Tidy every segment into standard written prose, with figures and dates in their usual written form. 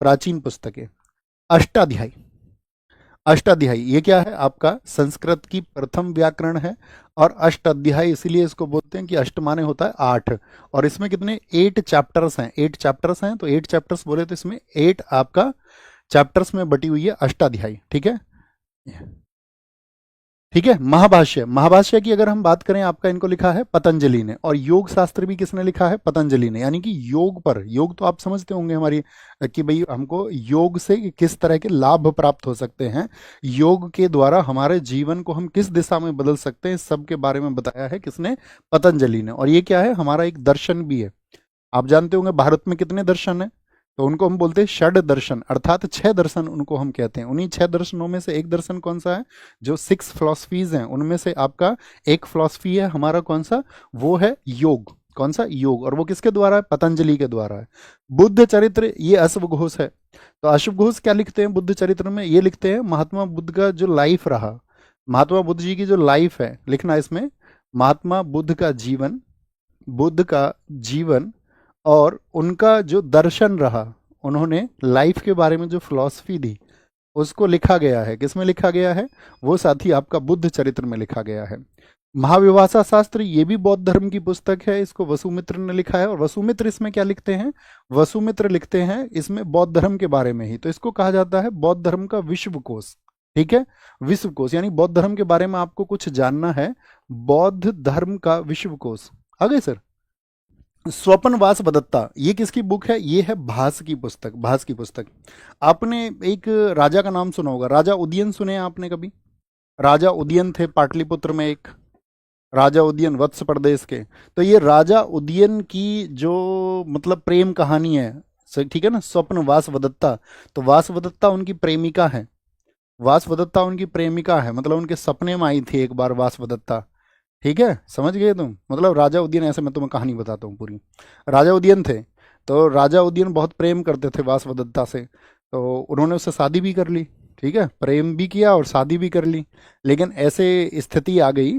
प्राचीन पुस्तकें। अष्टाध्यायी, अष्टाध्यायी ये क्या है? आपका संस्कृत की प्रथम व्याकरण है। और अष्ट अध्याय इसीलिए इसको बोलते हैं कि अष्ट माने होता है 8, और इसमें कितने 8 चैप्टर्स हैं, 8 चैप्टर्स हैं, तो 8 चैप्टर्स बोले तो इसमें 8 आपका चैप्टर्स में बटी हुई है अष्टाध्यायी। ठीक है, ठीक है। महाभाष्य, महाभाष्य की अगर हम बात करें, आपका इनको लिखा है पतंजलि ने। और योग शास्त्र भी किसने लिखा है? पतंजलि ने। यानी कि योग पर, योग तो आप समझते होंगे हमारी कि भाई हमको योग से किस तरह के लाभ प्राप्त हो सकते हैं, योग के द्वारा हमारे जीवन को हम किस दिशा में बदल सकते हैं, इस सब के बारे में बताया है किसने? पतंजलि ने। और ये क्या है? हमारा एक दर्शन भी है। आप जानते होंगे भारत में कितने दर्शन है? तो उनको हम बोलते हैं षड दर्शन, अर्थात 6 दर्शन उनको हम कहते हैं। उन्हीं 6 दर्शनों में से एक दर्शन कौन सा है? जो 6 फिलॉसफीज हैं उनमें से आपका एक फिलॉसफी है हमारा कौन सा? वो है योग। कौन सा? योग। और वो किसके द्वारा है? पतंजलि के द्वारा है। बुद्ध चरित्र, ये अश्व घोष है। तो अश्व घोष क्या लिखते हैं बुद्ध चरित्र में? ये लिखते हैं महात्मा बुद्ध का जो लाइफ रहा, महात्मा बुद्ध जी की जो लाइफ है, लिखना इसमें महात्मा बुद्ध का जीवन, बुद्ध का जीवन और उनका जो दर्शन रहा, उन्होंने लाइफ के बारे में जो फिलॉसफी दी, उसको लिखा गया है। किसमें लिखा गया है? वो साथी आपका बुद्ध चरित्र में लिखा गया है। महाविभाषा शास्त्र, ये भी बौद्ध धर्म की पुस्तक है, इसको वसुमित्र ने लिखा है। और वसुमित्र इसमें क्या लिखते हैं? वसुमित्र लिखते हैं इसमें बौद्ध धर्म के बारे में ही। तो इसको कहा जाता है बौद्ध धर्म का विश्वकोश। ठीक है, विश्वकोश, यानी बौद्ध धर्म के बारे में आपको कुछ जानना है, बौद्ध धर्म का विश्वकोश। आ गए सर? स्वपनवास बदत्ता, ये किसकी बुक है? ये है भास की पुस्तक, भास की पुस्तक। आपने एक राजा का नाम सुना होगा, राजा उदयन, सुने हैं आपने कभी? राजा उदयन थे पाटलिपुत्र में, एक राजा उदयन वत्स प्रदेश के। तो ये राजा उदयन की जो मतलब प्रेम कहानी है, ठीक है ना, स्वप्न वासवदत्ता। तो वासवदत्ता उनकी प्रेमिका है, वासवदत्ता उनकी प्रेमिका है, मतलब उनके सपने में आई थी एक बार वासवदत्ता। ठीक है, समझ गए तुम? मतलब राजा उदयन, ऐसे मैं तुम्हें कहानी बताता हूँ पूरी। राजा उदयन थे, तो राजा उदयन बहुत प्रेम करते थे वासवदत्ता से, तो उन्होंने उससे शादी भी कर ली। ठीक है, प्रेम भी किया और शादी भी कर ली। लेकिन ऐसे स्थिति आ गई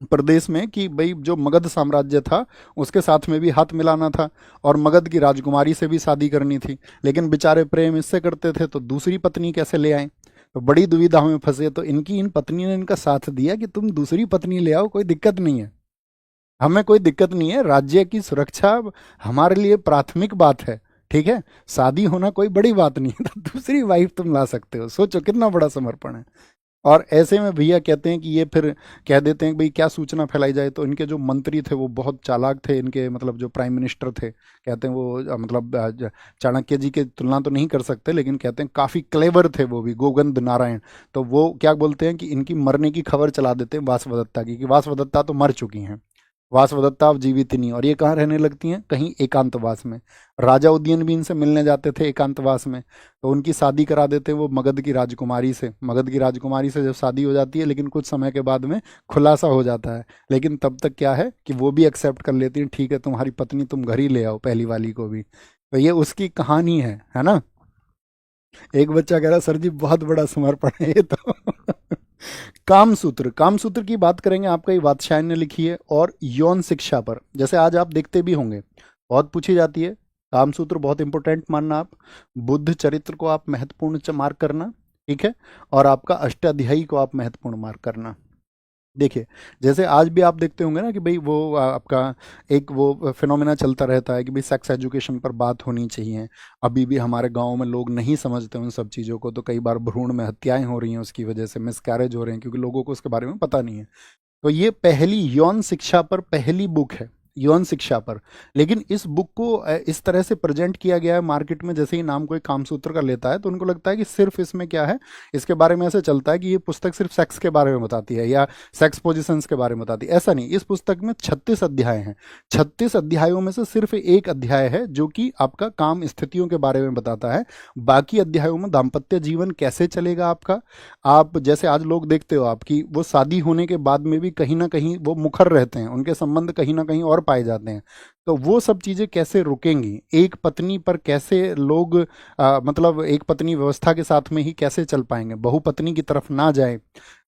प्रदेश में कि भाई जो मगध साम्राज्य था उसके साथ में भी हाथ मिलाना था, और मगध की राजकुमारी से भी शादी करनी थी। लेकिन बेचारे प्रेम इससे करते थे तो दूसरी पत्नी कैसे ले आए? तो बड़ी दुविधा में फंसे। तो इनकी इन पत्नी ने इनका साथ दिया कि तुम दूसरी पत्नी ले आओ, कोई दिक्कत नहीं है, हमें कोई दिक्कत नहीं है, राज्य की सुरक्षा हमारे लिए प्राथमिक बात है। ठीक है, शादी होना कोई बड़ी बात नहीं है, तो दूसरी वाइफ तुम ला सकते हो। सोचो कितना बड़ा समर्पण है। और ऐसे में भैया कहते हैं कि ये फिर कह देते हैं कि भाई क्या सूचना फैलाई जाए। तो इनके जो मंत्री थे वो बहुत चालाक थे, इनके मतलब जो प्राइम मिनिस्टर थे, कहते हैं वो मतलब चाणक्य जी की तुलना तो नहीं कर सकते, लेकिन कहते हैं काफ़ी क्लेवर थे वो भी, गोविंद नारायण। तो वो क्या बोलते हैं कि इनकी मरने की खबर चला देते हैं वासवदत्ता की, कि वासवदत्ता तो मर चुकी हैं, वासवदत्ता अब जीवित नहीं। और ये कहाँ रहने लगती हैं? कहीं एकांतवास में। राजा उदयन भी इनसे मिलने जाते थे एकांतवास में, तो उनकी शादी करा देते हैं वो मगध की राजकुमारी से। मगध की राजकुमारी से जब शादी हो जाती है, लेकिन कुछ समय के बाद में खुलासा हो जाता है, लेकिन तब तक क्या है कि वो भी एक्सेप्ट कर लेती हैं, ठीक है तुम्हारी पत्नी तुम घर ही ले आओ, पहली वाली को भी। तो ये उसकी कहानी है ना। एक बच्चा कह रहा सर जी बहुत बड़ा समर्पण है ये तो। कामसूत्र, कामसूत्र की बात करेंगे, आपका ये वात्स्यायन ने लिखी है। और यौन शिक्षा पर, जैसे आज आप देखते भी होंगे बहुत पूछी जाती है, कामसूत्र बहुत इंपॉर्टेंट मानना आप, बुद्ध चरित्र को आप महत्वपूर्ण मार्क करना। ठीक है, और आपका अष्टाध्यायी को आप महत्वपूर्ण मार्क करना। देखिए, जैसे आज भी आप देखते होंगे ना कि भाई वो आपका एक वो फिनोमेना चलता रहता है कि भाई सेक्स एजुकेशन पर बात होनी चाहिए। अभी भी हमारे गांव में लोग नहीं समझते उन सब चीज़ों को, तो कई बार भ्रूण में हत्याएं हो रही हैं उसकी वजह से, मिसकैरेज हो रहे हैं, क्योंकि लोगों को उसके बारे में पता नहीं है। तो ये पहली यौन शिक्षा पर पहली बुक है, यौन शिक्षा पर। लेकिन इस बुक को इस तरह से प्रेजेंट किया गया है मार्केट में, जैसे ही नाम कोई कामसूत्र का लेता है तो उनको लगता है कि सिर्फ इसमें क्या है, इसके बारे में ऐसे चलता है कि ये पुस्तक सिर्फ सेक्स के बारे में बताती है या सेक्स पोजिशंस के बारे में बताती है। ऐसा नहीं, इस पुस्तक में 36 अध्याय हैं। 36 अध्यायों में से सिर्फ एक अध्याय है जो कि आपका काम स्थितियों के बारे में बताता है। बाकी अध्यायों में दाम्पत्य जीवन कैसे चलेगा आपका, आप जैसे आज लोग देखते हो आपकी वो शादी होने के बाद में भी कहीं ना कहीं वो मुखर रहते हैं, उनके संबंध कहीं ना कहीं और पाए जाते हैं। तो वो सब चीज़ें कैसे रुकेंगी, एक पत्नी पर कैसे लोग मतलब एक पत्नी व्यवस्था के साथ में ही कैसे चल पाएंगे, बहुपत्नी की तरफ ना जाए,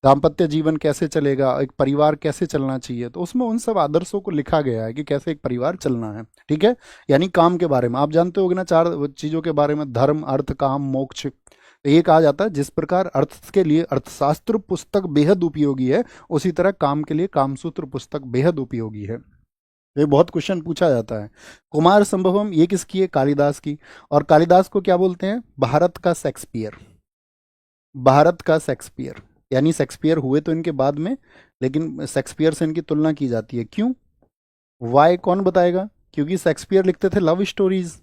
दाम्पत्य जीवन कैसे चलेगा, एक परिवार कैसे चलना चाहिए, तो उसमें उन सब आदर्शों को लिखा गया है कि कैसे एक परिवार चलना है। ठीक है, यानी काम के बारे में आप जानते होगे ना, चार चीज़ों के बारे में, धर्म अर्थ काम मोक्ष। तो ये कहा जाता है जिस प्रकार अर्थ के लिए अर्थशास्त्र पुस्तक बेहद उपयोगी है, उसी तरह काम के लिए कामसूत्र पुस्तक बेहद उपयोगी है। ये बहुत क्वेश्चन पूछा जाता है। कुमार संभवम ये किसकी है, कालिदास की। और कालिदास को क्या बोलते हैं, भारत का शेक्सपियर। भारत का शेक्सपियर, यानी शेक्सपियर हुए तो इनके बाद में, लेकिन शेक्सपियर से इनकी तुलना की जाती है। क्यों, वाई, कौन बताएगा? क्योंकि शेक्सपियर लिखते थे लव स्टोरीज।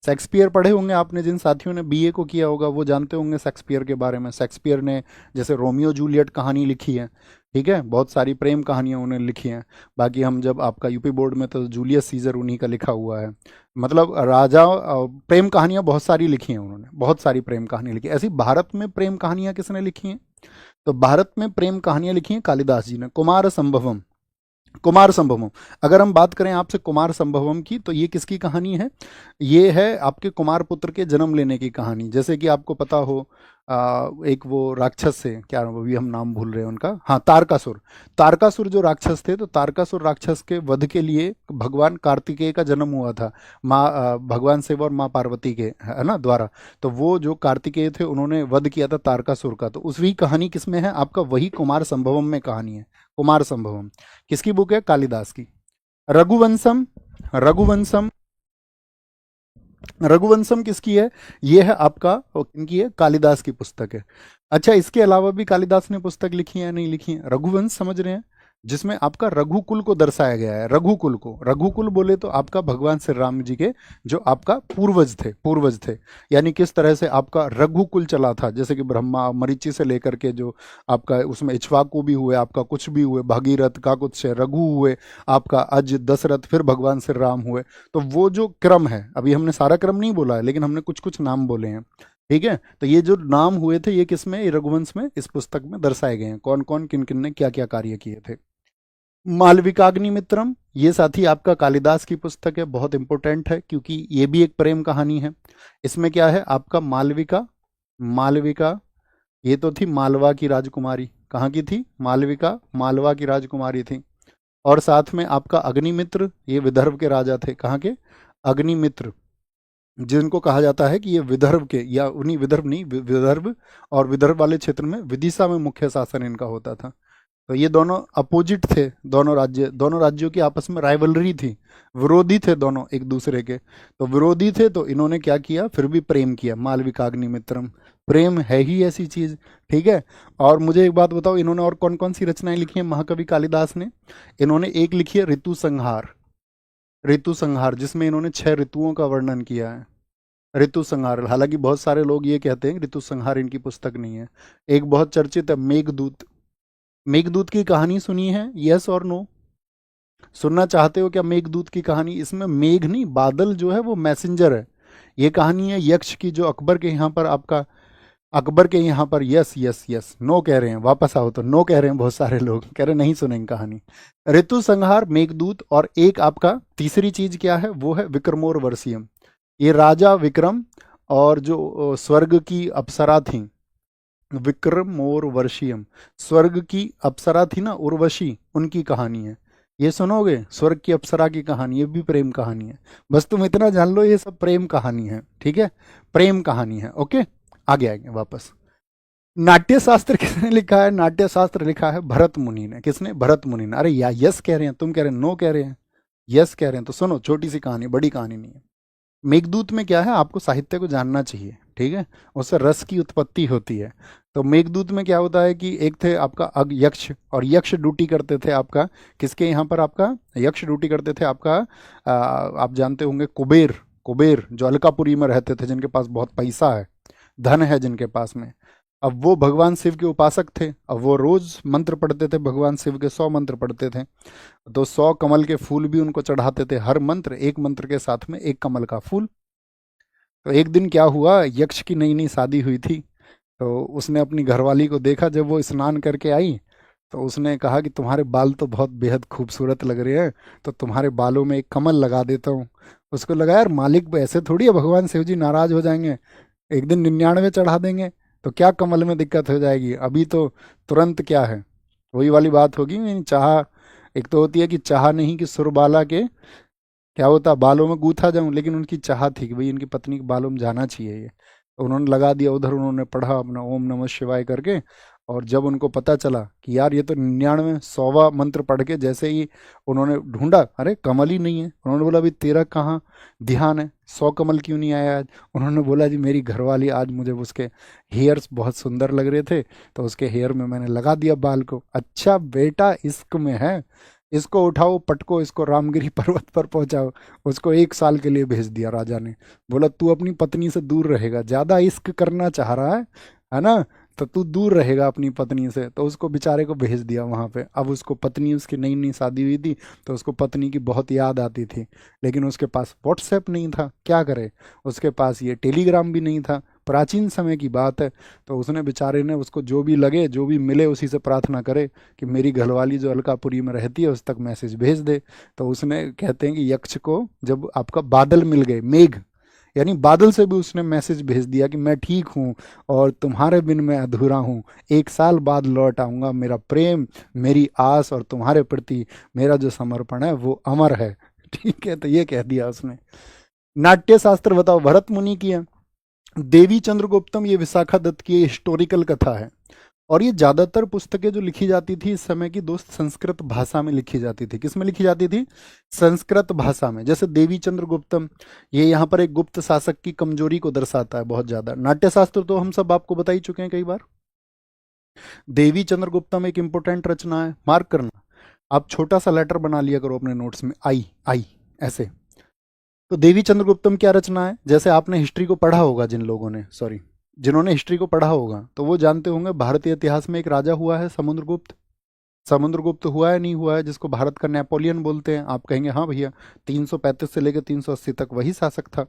शेक्सपियर पढ़े होंगे आपने, जिन साथियों ने बीए को किया होगा वो जानते होंगे शेक्सपियर के बारे में। शेक्सपियर ने जैसे रोमियो जूलियट कहानी लिखी है, ठीक है, बहुत सारी प्रेम कहानियां उन्होंने लिखी हैं। बाकी हम जब आपका यूपी बोर्ड में, तो जूलियस सीजर उन्हीं का लिखा हुआ है। मतलब राजा प्रेम कहानियां बहुत सारी लिखी हैं उन्होंने, बहुत सारी प्रेम कहानी लिखी। ऐसी भारत में प्रेम कहानियां किसने लिखी हैं? तो भारत में प्रेम कहानियां लिखी हैं कालिदास जी ने। कुमार संभवम, कुमार संभवम, अगर हम बात करें आपसे कुमार संभवम की, तो ये किसकी कहानी है? ये है आपके कुमार पुत्र के जन्म लेने की कहानी। जैसे कि आपको पता हो एक वो राक्षस से, क्या अभी हम नाम भूल रहे हैं उनका, हाँ, तारकासुर। तारकासुर जो राक्षस थे, तो तारकासुर राक्षस के वध के लिए भगवान कार्तिकेय का जन्म हुआ था, माँ भगवान शिव और माँ पार्वती के, है ना, द्वारा। तो वो जो कार्तिकेय थे उन्होंने वध किया था तारकासुर का। तो उसकी कहानी किसमें है आपका, वही कुमार संभवम में कहानी है। कुमार संभवम किसकी बुक है? कालिदास की। रघुवंशम, रघुवंशम, रघुवंशम किसकी है? ये है आपका, किनकी है? कालिदास की पुस्तक है। अच्छा, इसके अलावा भी कालिदास ने पुस्तक लिखी है या नहीं लिखी है? रघुवंश समझ रहे हैं, जिसमें आपका रघुकुल को दर्शाया गया है। रघुकुल को, रघुकुल बोले तो आपका भगवान श्री राम जी के जो आपका पूर्वज थे, पूर्वज थे, यानी किस तरह से आपका रघुकुल चला था। जैसे कि ब्रह्मा मरीचि से लेकर के जो आपका उसमें इक्ष्वाकु भी हुए, आपका कुछ भी हुए, भगीरथ का कुछ है, रघु हुए, आपका अज दशरथ, फिर भगवान श्री राम हुए। तो वो जो क्रम है, अभी हमने सारा क्रम नहीं बोला है, लेकिन हमने कुछ कुछ नाम बोले हैं। ठीक है, तो ये जो नाम हुए थे ये किसमें, ये रघुवंश में, इस पुस्तक में दर्शाए गए हैं, कौन कौन किन किन ने क्या क्या कार्य किए थे। मालविकाग्निमित्रम, ये साथी आपका कालिदास की पुस्तक है, बहुत इंपॉर्टेंट है क्योंकि ये भी एक प्रेम कहानी है। इसमें क्या है आपका, मालविका, मालविका ये तो थी मालवा की राजकुमारी। कहाँ की थी? मालविका मालवा की राजकुमारी थी। और साथ में आपका अग्निमित्र, ये विदर्भ के राजा थे। कहाँ के? अग्निमित्र, जिनको कहा जाता है कि ये विदर्भ के, या उन्हीं, विदर्भ नहीं, विदर्भ, और विदर्भ वाले क्षेत्र में विदिशा में मुख्य शासन इनका होता था। तो ये दोनों अपोजिट थे, दोनों राज्य, दोनों राज्यों की आपस में राइवलरी थी, विरोधी थे दोनों एक दूसरे के। तो विरोधी थे, तो इन्होंने क्या किया, फिर भी प्रेम किया। मालविकाग्निमित्रम, प्रेम है ही ऐसी चीज। ठीक है, और मुझे एक बात बताओ, इन्होंने और कौन कौन सी रचनाएं लिखी हैं महाकवि कालिदास ने? इन्होंने एक लिखी है ऋतु संहार, ऋतु संहार, जिसमें इन्होंने 6 ऋतुओं का वर्णन किया है। ऋतु संहार, हालांकि बहुत सारे लोग ये कहते हैं कि ऋतु संहार इनकी पुस्तक नहीं है। एक बहुत चर्चित है मेघदूत। मेघदूत की कहानी सुनी है, यस और नो? सुनना चाहते हो क्या मेघदूत की कहानी? इसमें मेघ नहीं, बादल जो है वो मैसेंजर है। ये कहानी है यक्ष की, जो अकबर के यहाँ पर आपका, अकबर के यहाँ पर, यस यस यस, नो कह रहे हैं, वापस आओ, तो नो कह रहे हैं बहुत सारे लोग, कह रहे नहीं सुनेंगे कहानी। ऋतु संहार, मेघदूत, और एक आपका तीसरी चीज क्या है, वो है विक्रमोर्वशीयम। ये राजा विक्रम और जो स्वर्ग की अप्सरा थी, विक्रमोर्वशीयम, स्वर्ग की अप्सरा थी ना उर्वशी, उनकी कहानी है। ये सुनोगे, स्वर्ग की अप्सरा की कहानी, ये भी प्रेम कहानी है। बस तुम इतना जान लो, ये सब प्रेम कहानी है। ठीक है, प्रेम कहानी है। ओके, आगे आएंगे वापस। नाट्य शास्त्र किसने लिखा है? नाट्य शास्त्र लिखा है भरत मुनि ने। किसने? भरत मुनि ने। अरे या यस कह रहे हैं, तुम कह रहे हैं नो कह रहे हैं, यस कह रहे हैं। तो सुनो, छोटी सी कहानी, बड़ी कहानी नहीं है। मेघदूत में क्या है, आपको साहित्य को जानना चाहिए। ठीक है, उससे रस की उत्पत्ति होती है। तो मेघदूत में क्या होता है कि एक थे आपका यक्ष, और यक्ष ड्यूटी करते थे आपका, किसके यहाँ पर? आपका यक्ष ड्यूटी करते थे आपका, आप जानते होंगे कुबेर। कुबेर जो अलकापुरी में रहते थे, जिनके पास बहुत पैसा है, धन है जिनके पास में। अब वो भगवान शिव के उपासक थे। अब वो रोज मंत्र पढ़ते थे, भगवान शिव के 100 मंत्र पढ़ते थे। तो 100 कमल के फूल भी उनको चढ़ाते थे, हर मंत्र, एक मंत्र के साथ में एक कमल का फूल। तो एक दिन क्या हुआ, यक्ष की नई नई शादी हुई थी। तो उसने अपनी घरवाली को देखा, जब वो स्नान करके आई, तो उसने कहा कि तुम्हारे बाल तो बहुत बेहद खूबसूरत लग रहे हैं, तो तुम्हारे बालों में एक कमल लगा देता हूँ। उसको लगा यार मालिक ऐसे थोड़ी है, भगवान शिव जी नाराज हो जाएंगे, एक दिन 99 चढ़ा देंगे, तो क्या कमल में दिक्कत हो जाएगी, अभी तो तुरंत क्या है। वही वाली बात होगी, यानी चाह, एक तो होती है कि चाह नहीं कि सुरबाला के क्या होता बालों में गूथा जाऊं, लेकिन उनकी चाह थी कि भाई इनकी पत्नी के बालों में जाना चाहिए ये, तो उन्होंने लगा दिया उधर, उन्होंने पढ़ा अपना ओम नमः शिवाय करके। और जब उनको पता चला कि यार ये तो 99 100वां मंत्र पढ़ के जैसे ही उन्होंने ढूंढा, अरे कमल ही नहीं है, उन्होंने बोला अभी तेरा कहाँ ध्यान है, 100 कमल क्यों नहीं आया आज। उन्होंने बोला जी मेरी घरवाली आज मुझे उसके हेयर्स बहुत सुंदर लग रहे थे, तो उसके हेयर में मैंने लगा दिया बाल को। अच्छा बेटा इश्क में है, इसको उठाओ पटको, इसको रामगिरी पर्वत पर पहुंचाओ। उसको 1 साल के लिए भेज दिया राजा ने। बोला तू अपनी पत्नी से दूर रहेगा, ज्यादा इश्क करना चाह रहा है ना, तो तू दूर रहेगा अपनी पत्नी से। तो उसको बेचारे को भेज दिया वहां पे। अब उसको पत्नी, उसकी नई नई शादी हुई थी, तो उसको पत्नी की बहुत याद आती थी, लेकिन उसके पास व्हाट्सएप नहीं था, क्या करे, उसके पास ये टेलीग्राम भी नहीं था, प्राचीन समय की बात है। तो उसने बेचारे ने, उसको जो भी लगे जो भी मिले उसी से प्रार्थना करे कि मेरी घरवाली जो अलकापुरी में रहती है उस तक मैसेज भेज दे। तो उसने, कहते हैं कि यक्ष को जब आपका बादल मिल गए, मेघ यानी बादल से भी उसने मैसेज भेज दिया कि मैं ठीक हूँ और तुम्हारे बिन मैं अधूरा हूँ, 1 साल बाद लौट आऊँगा, मेरा प्रेम, मेरी आस और तुम्हारे प्रति मेरा जो समर्पण है वो अमर है। ठीक है, तो ये कह दिया उसने। नाट्य शास्त्र बताओ, भरत मुनि की है। देवी चंद्रगुप्तम ये विशाखा दत्त की हिस्टोरिकल कथा है। और ये ज्यादातर पुस्तकें जो लिखी जाती थी इस समय की दोस्त, संस्कृत भाषा में लिखी जाती थी। किस में लिखी जाती थी? संस्कृत भाषा में। जैसे देवी चंद्रगुप्तम, ये यहाँ पर एक गुप्त शासक की कमजोरी को दर्शाता है बहुत ज्यादा। नाट्यशास्त्र तो हम सब आपको बता ही चुके हैं कई बार। देवी चंद्रगुप्तम एक इंपोर्टेंट रचना है, मार्क करना। आप छोटा सा लेटर बना लिया करो अपने नोट्स में, आई आई ऐसे। तो देवी चंद्रगुप्तम क्या रचना है? जैसे आपने हिस्ट्री को पढ़ा होगा, जिन लोगों ने, सॉरी, जिन्होंने हिस्ट्री को पढ़ा होगा तो वो जानते होंगे भारतीय इतिहास में एक राजा हुआ है समुद्रगुप्त। समुद्रगुप्त हुआ है, नहीं हुआ है, जिसको भारत का नेपोलियन बोलते हैं। आप कहेंगे हाँ भैया, 335 से लेकर 380 तक वही शासक था।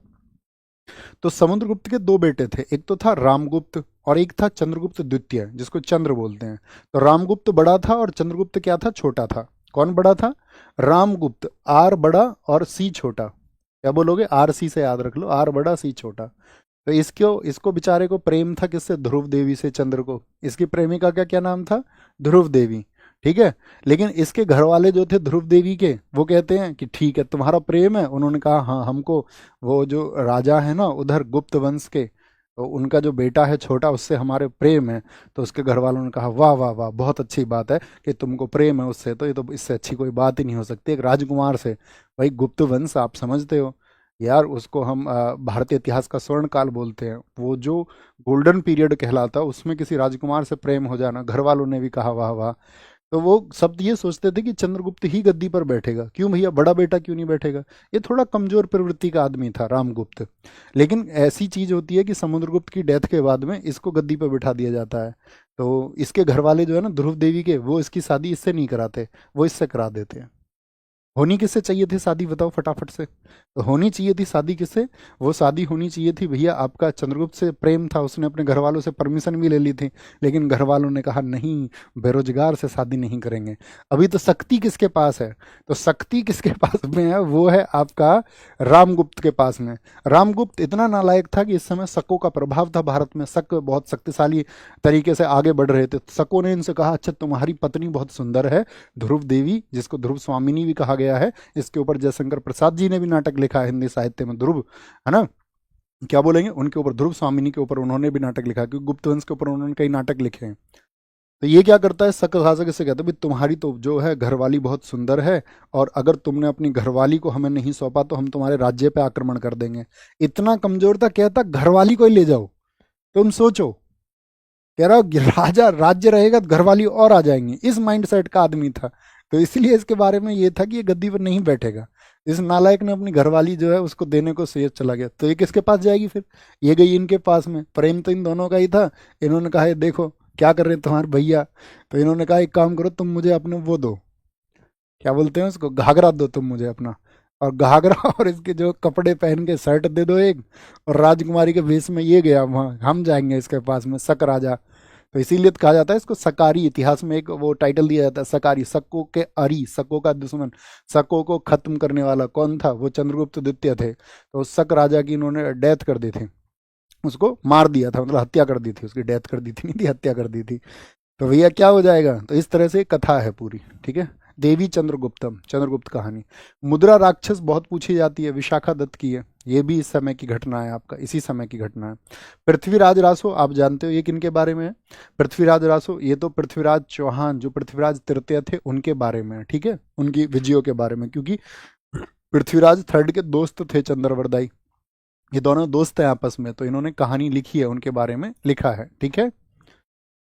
तो समुद्रगुप्त के दो बेटे थे, एक तो था रामगुप्त और एक था चंद्रगुप्त द्वितीय, जिसको चंद्र बोलते हैं। तो रामगुप्त बड़ा था और चंद्रगुप्त क्या था, छोटा था। कौन बड़ा था? रामगुप्त, आर बड़ा और सी छोटा। क्या बोलोगे? आर सी से याद रख लो, आर बड़ा सी छोटा। तो इसको इसको बेचारे को प्रेम था किससे? ध्रुव देवी से, चंद्र को। इसकी प्रेमिका का क्या नाम था? ध्रुव देवी। ठीक है। लेकिन इसके घर वाले जो थे ध्रुव देवी के, वो कहते हैं कि ठीक है तुम्हारा प्रेम है। उन्होंने कहा हाँ हमको, वो जो राजा है ना उधर गुप्त वंश के, तो उनका जो बेटा है छोटा, उससे हमारे प्रेम है। तो उसके घर वालों ने कहा वाह वाह वाह, बहुत अच्छी बात है कि तुमको प्रेम है उससे, तो ये तो इससे अच्छी कोई बात ही नहीं हो सकती एक राजकुमार से। भाई गुप्त वंश आप समझते हो यार, उसको हम भारतीय इतिहास का स्वर्ण काल बोलते हैं। वो जो गोल्डन पीरियड कहलाता, उसमें किसी राजकुमार से प्रेम हो जाना, घर वालों ने भी कहा वाह वाह। तो वो सब ये सोचते थे कि चंद्रगुप्त ही गद्दी पर बैठेगा, क्यों भैया, बड़ा बेटा क्यों नहीं बैठेगा। ये थोड़ा कमजोर प्रवृत्ति का आदमी था रामगुप्त। लेकिन ऐसी चीज होती है कि समुद्रगुप्त की डेथ के बाद में इसको गद्दी पर बिठा दिया जाता है। तो इसके घर वाले जो है ना ध्रुव देवी के, वो इसकी शादी इससे नहीं कराते, वो इससे करा देते हैं। होनी किससे चाहिए थी शादी, बताओ फटाफट से। तो होनी चाहिए थी शादी किससे? वो शादी होनी चाहिए थी भैया, आपका चंद्रगुप्त से प्रेम था, उसने अपने घर वालों से परमिशन भी ले ली थी, लेकिन घर वालों ने कहा नहीं, बेरोजगार से शादी नहीं करेंगे। अभी तो शक्ति किसके पास है? तो शक्ति किसके पास में है? वो है आपका रामगुप्त के पास में। रामगुप्त इतना नालायक था कि इस समय शकों का प्रभाव था भारत में, शक बहुत शक्तिशाली तरीके से आगे बढ़ रहे थे। शकों ने इनसे कहा अच्छा तुम्हारी पत्नी बहुत सुंदर है, ध्रुव देवी, जिसको ध्रुव स्वामिनी भी कहा गया है। इसके ऊपर जयशंकर प्रसाद जी ने भी नाटक लिखा है हिंदी साहित्य में, ध्रुव, है ना, क्या बोलेंगे उनके ऊपर, ध्रुव स्वामिनी के ऊपर उन्होंने भी नाटक लिखा है, क्योंकि गुप्त वंश के ऊपर उन्होंने कई नाटक लिखे हैं। तो ये क्या करता है, शक खासा से कहता है भाई तुम्हारी तो जो है घरवाली बहुत सुंदर है, और अगर तुमने अपनी घरवाली को हमें नहीं सौंपा तो हम तुम्हारे राज्य पे आक्रमण कर देंगे। इतना कमजोर था, कहता घरवाली को ही ले जाओ। तुम सोचो, कह रहा राजा राज्य रहेगा तो घरवाली और आ जाएंगी, इस माइंडसेट का आदमी था। तो इसलिए इसके बारे में ये था कि ये गद्दी पर नहीं बैठेगा। इस नालायक ने अपनी घरवाली जो है उसको देने को सोच चला गया। तो ये किसके पास जाएगी फिर? ये गई इनके पास में। प्रेम तो इन दोनों का ही था। इन्होंने कहा "ये देखो क्या कर रहे हैं तुम्हारे भैया"। तो इन्होंने कहा एक काम करो, तुम मुझे अपने वो दो, क्या बोलते हैं उसको, घाघरा दो तुम मुझे अपना, और घाघरा और इसके जो कपड़े पहन के शर्ट दे दो एक, और राजकुमारी के वेश में ये गया वहाँ, हम जाएंगे इसके पास में, शक राजा। तो इसीलिए तो कहा जाता है इसको सकारी, इतिहास में एक वो टाइटल दिया जाता है सकारी, सक्को के अरी, सक्को का दुश्मन, सक्को को खत्म करने वाला कौन था, वो चंद्रगुप्त द्वितीय थे। तो शक राजा की इन्होंने डेथ कर दी थी, उसको मार दिया था, मतलब हत्या कर दी थी, उसकी डेथ कर दी थी, नहीं थी, हत्या कर दी थी। तो भैया क्या हो जाएगा, तो इस तरह से कथा है पूरी, ठीक है। देवी चंद्रगुप्तम, चंद्रगुप्त कहानी। मुद्रा राक्षस बहुत पूछी जाती है, विशाखा दत्त की है, ये भी इस समय की घटना है, आपका इसी समय की घटना है। पृथ्वीराज रासो, आप जानते हो ये किनके बारे में है। पृथ्वीराज रासो, ये तो पृथ्वीराज चौहान जो पृथ्वीराज तृतीय थे उनके बारे में है, ठीक है, उनकी विजयों के बारे में, क्योंकि पृथ्वीराज थर्ड के दोस्त थे चंद्रवरदाई, ये दोनों दोस्त हैं आपस में, तो इन्होंने कहानी लिखी है, उनके बारे में लिखा है, ठीक है।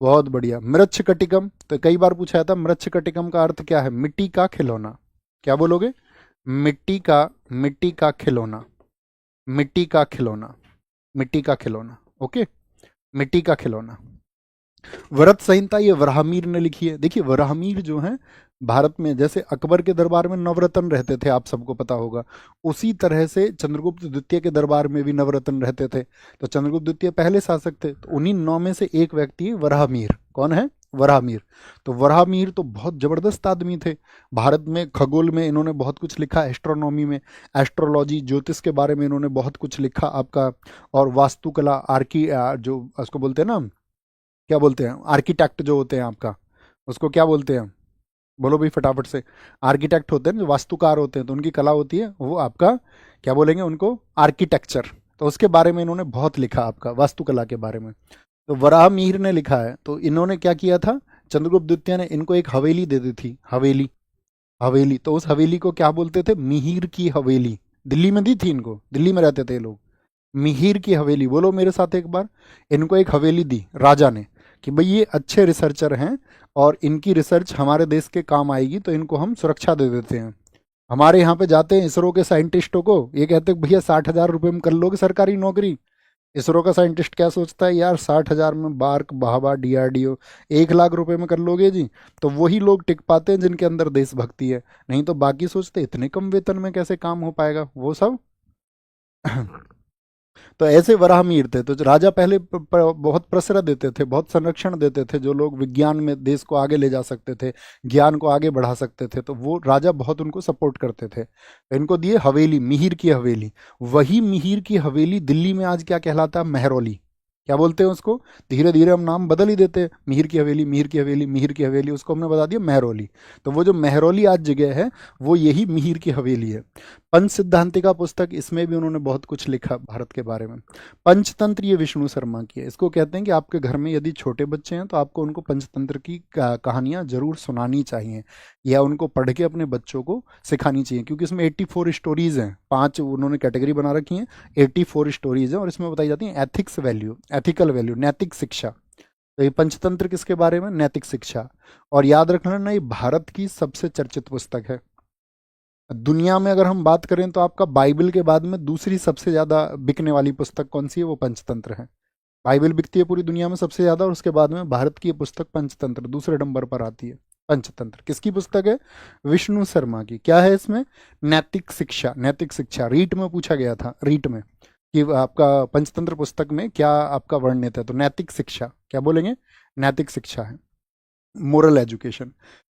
बहुत बढ़िया। मृच्छकटिकम, तो कई बार पूछा था मृच्छकटिकम का अर्थ क्या है, मिट्टी का खिलौना। क्या बोलोगे, मिट्टी का खिलौना, मिट्टी का खिलौना, मिट्टी का खिलौना, ओके, मिट्टी का खिलौना। व्रत संहिता ये वराहमीर ने लिखी है। देखिए वराहमीर जो है भारत में, जैसे अकबर के दरबार में नवरत्न रहते थे, आप सबको पता होगा, उसी तरह से चंद्रगुप्त द्वितीय के दरबार में भी नवरत्न रहते थे। तो चंद्रगुप्त द्वितीय पहले शासक थे, तो उन्हीं 9 में से एक व्यक्ति है वराहमीर। कौन है, वराहमीर। तो वराहमीर तो बहुत जबरदस्त आदमी थे, भारत में खगोल में इन्होंने बहुत कुछ लिखा, एस्ट्रोनॉमी में, एस्ट्रोलॉजी ज्योतिष के बारे में इन्होंने बहुत कुछ लिखा आपका, और वास्तुकला, जो उसको बोलते हैं ना, क्या बोलते हैं, आर्किटेक्ट जो होते हैं आपका, उसको क्या बोलते हैं, बोलो भाई फटाफट से। आर्किटेक्ट होते हैं जो वास्तुकार होते हैं, तो उनकी कला होती है वो आपका क्या बोलेंगे उनको, आर्किटेक्चर। तो उसके बारे में इन्होंने बहुत लिखा आपका, वास्तुकला के बारे में। तो वराह मिहिर ने लिखा है। तो इन्होंने क्या किया था, चंद्रगुप्त द्वितीय ने इनको एक हवेली दे दी थी, हवेली, हवेली। तो उस हवेली को क्या बोलते थे, मिहिर की हवेली। दिल्ली में दी थी इनको, दिल्ली में रहते थे ये लोग। मिहिर की हवेली, बोलो मेरे साथ एक बार। इनको एक हवेली दी राजा ने कि भाई ये अच्छे रिसर्चर हैं और इनकी रिसर्च हमारे देश के काम आएगी, तो इनको हम सुरक्षा दे देते हैं। हमारे यहाँ पे जाते हैं इसरो के साइंटिस्टों को, ये कहते हैं भैया 60,000 रुपये में कर लोगे सरकारी नौकरी। इसरो का साइंटिस्ट क्या सोचता है, यार 60,000 में बार्क बहावा डीआरडीओ, 1 लाख रुपए में कर लोगे जी। तो वही लोग टिक पाते हैं जिनके अंदर देशभक्ति है, नहीं तो बाकी सोचते इतने कम वेतन में कैसे काम हो पाएगा वो सब। तो ऐसे वराहमीर थे। तो जो राजा पहले बहुत प्रसरत देते थे, बहुत संरक्षण देते थे, जो लोग विज्ञान में देश को आगे ले जा सकते थे, ज्ञान को आगे बढ़ा सकते थे, तो वो राजा बहुत उनको सपोर्ट करते थे। तो इनको दिए हवेली, मिहिर की हवेली। वही मिहिर की हवेली दिल्ली में आज क्या कहलाता है, महरौली। क्या बोलते हैं उसको, धीरे धीरे हम नाम बदल ही देते हैं, मिहिर की हवेली, मिहिर की हवेली, मिहिर की हवेली, उसको हमने बता दिया महरौली। तो वो जो महरौली आज जगह है वो यही मिहिर की हवेली है। पंच सिद्धांतिका पुस्तक, इसमें भी उन्होंने बहुत कुछ लिखा भारत के बारे में। पंचतंत्र ये विष्णु शर्मा की है। इसको कहते हैं कि आपके घर में यदि छोटे बच्चे हैं तो आपको उनको पंचतंत्र की कहानियां जरूर सुनानी चाहिए, या उनको पढ़ के अपने बच्चों को सिखानी चाहिए, क्योंकि इसमें 84 स्टोरीज हैं, 5 उन्होंने कैटेगरी बना रखी हैं, 84 स्टोरीज हैं, और इसमें बताई जाती है एथिक्स वैल्यू, एथिकल वैल्यू, नैतिक शिक्षा। तो ये पंचतंत्र किसके बारे में, नैतिक शिक्षा। और याद रखना ना, ये भारत की सबसे चर्चित पुस्तक है। दुनिया में अगर हम बात करें तो आपका बाइबल के बाद में दूसरी सबसे ज़्यादा बिकने वाली पुस्तक कौन सी है, वो पंचतंत्र है। बाइबल बिकती है पूरी दुनिया में सबसे ज़्यादा, और उसके बाद में भारत की ये पुस्तक पंचतंत्र दूसरे नंबर पर आती है। पंचतंत्र किसकी पुस्तक है, विष्णु शर्मा की। क्या है इसमें, नैतिक शिक्षा, नैतिक शिक्षा। रीट में पूछा गया था, रीट में, कि आपका पंचतंत्र पुस्तक में क्या आपका वर्णित है, तो नैतिक शिक्षा, क्या बोलेंगे, नैतिक शिक्षा है, मोरल एजुकेशन।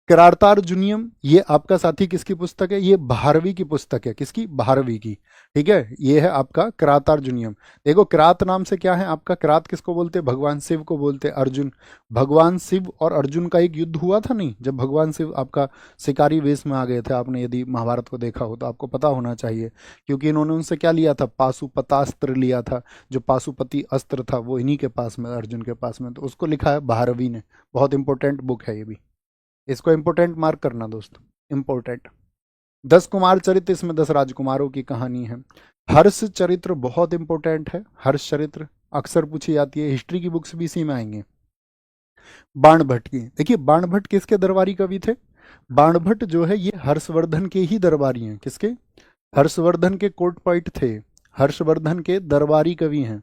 किरातार्जुनियम, ये आपका साथी किसकी पुस्तक है, ये भारवी की पुस्तक है, किसकी, भारवी की, ठीक है। ये है आपका किरातार्जुनियम। देखो किरात नाम से क्या है आपका, किरात किसको बोलते हैं, भगवान शिव को बोलते हैं, अर्जुन। भगवान शिव और अर्जुन का एक युद्ध हुआ था नहीं, जब भगवान शिव आपका शिकारी वेश में आ गए थे। आपने यदि महाभारत को देखा हो तो आपको पता होना चाहिए, क्योंकि इन्होंने उनसे क्या लिया था, पाशुपतास्त्र लिया था। जो पाशुपति अस्त्र था वो इन्हीं के पास में, अर्जुन के पास में, तो उसको लिखा है भारवी ने। बहुत इंपॉर्टेंट बुक है ये भी, इसको इंपोर्टेंट मार्क करना दोस्तों, इंपोर्टेंट। 10 कुमार चरित्र, इसमें 10 राजकुमारों की कहानी है। हर्ष चरित्र बहुत इंपॉर्टेंट है, हर्ष चरित्र अक्सर पूछी जाती है, हिस्ट्री की बुक्स भी इसी में आएंगे। बाणभट्ट की, देखिए बाणभट्ट किसके दरबारी कवि थे, बाणभट्ट जो है ये हर्षवर्धन के ही दरबारी हैं। किसके, हर्षवर्धन के कोर्ट पॉइंट थे, हर्षवर्धन के दरबारी कवि हैं।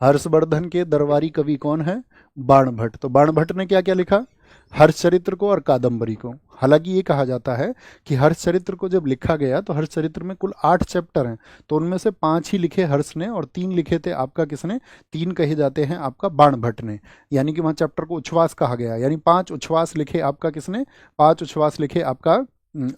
हर्षवर्धन के दरबारी कवि कौन है, बाणभट्ट। तो बाणभट्ट ने क्या क्या लिखा, हर्षचरित्र को और कादम्बरी को। हालांकि ये कहा जाता है कि हर्षचरित्र को जब लिखा गया तो हर्षचरित्र में कुल 8 चैप्टर हैं, तो उनमें से 5 ही लिखे हर्ष ने और 3 लिखे थे आपका किसने, 3 कहे जाते हैं आपका बाणभट्ट ने। यानी कि वहाँ चैप्टर को उच्छ्वास कहा गया, यानी 5 उच्छ्वास लिखे आपका किसने, 5 उच्छ्वास लिखे आपका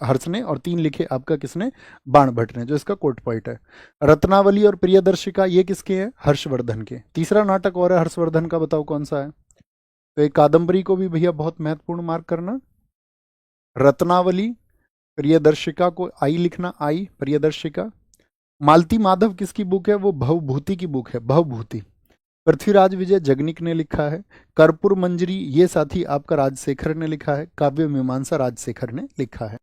हर्ष ने और 3 लिखे आपका किसने, बाणभट्ट ने, जो इसका कोट पॉइंट है। रत्नावली और प्रियदर्शिका ये किसके हैं, हर्षवर्धन के। तीसरा नाटक और है हर्षवर्धन का, बताओ कौन सा है। तो एक कादम्बरी को भी भैया बहुत महत्वपूर्ण मार्क करना। रत्नावली, प्रियदर्शिका को आई लिखना, आई प्रियदर्शिका। मालती माधव किसकी बुक है, वो भवभूति की बुक है, भवभूति। पृथ्वीराज विजय जगनिक ने लिखा है। कर्पूर मंजरी ये साथी आपका राजशेखर ने लिखा है। काव्य मीमांसा राजशेखर ने लिखा है।